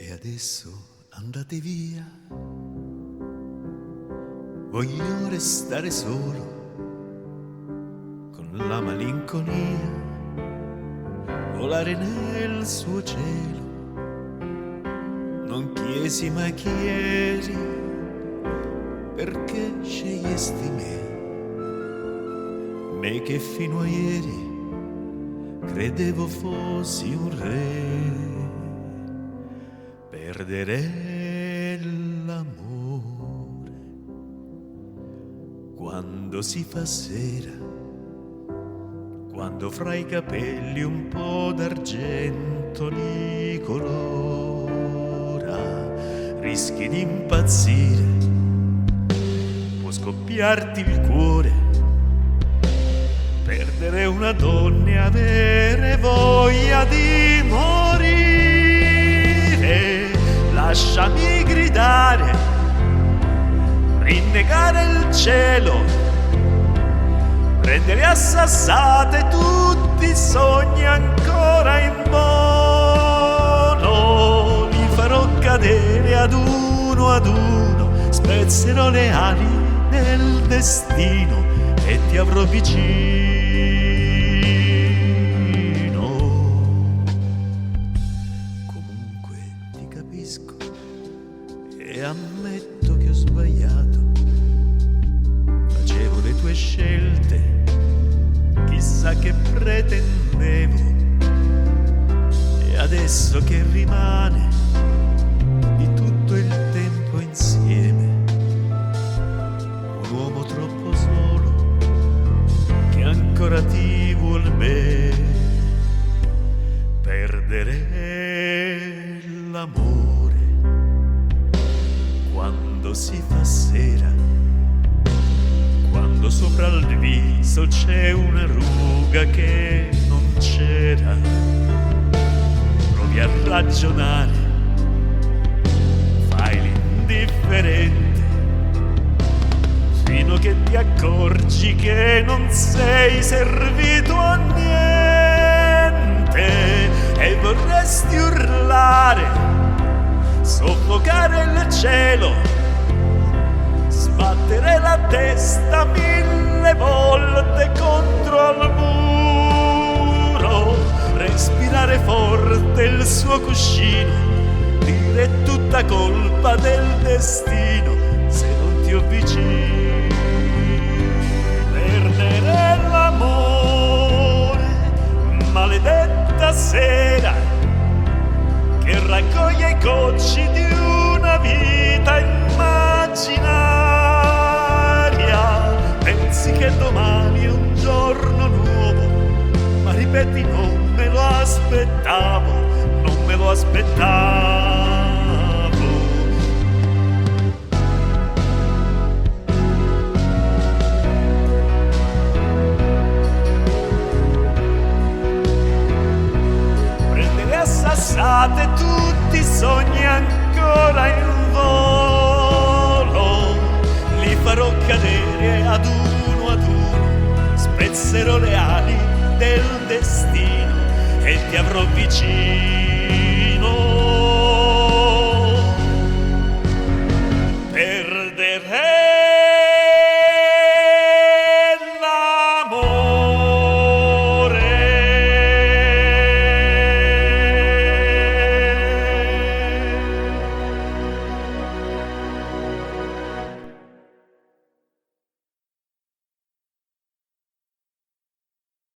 E adesso andate via, voglio restare solo con la malinconia, volare nel suo cielo. Non chiesi mai chi eri, perché scegliesti me che fino a ieri credevo fossi un re. Perdere l'amore quando si fa sera, quando fra i capelli un po' d'argento li colora, rischi di impazzire, può scoppiarti il cuore, perdere una donna e avere voglia di morire. Lasciami gridare, rinnegare il cielo, prendere a sassate tutti i sogni ancora in volo. Li farò cadere ad uno, spezzerò le ali del destino e ti avrò vicino. Comunque ti capisco e ammetto che ho sbagliato. Facevo le tue scelte, chissà che pretendevo. E adesso che rimane di tutto il tempo insieme? Un uomo troppo solo che ancora ti vuol bene. Perdere l'amore quando si fa sera, quando sopra il viso c'è una ruga che non c'era. Provi a ragionare, fai l'indifferente, fino che ti accorgi che non sei servito a niente. E vorresti urlare, soffocare il cielo, sbattere la testa 1000 volte contro al muro, respirare forte il suo cuscino, dire è tutta colpa del destino se non ti avvicini. Perdere l'amore, maledetta sera che raccoglie i cocci di una vita immaginaria. Pensi che domani è un giorno nuovo, ma ripeti non me lo aspettavo, non me lo aspettavo. Prendere a sassate tutti i sogni ancora in volo, li farò cadere ad uno, spezzerò le ali del destino e ti avrò vicino.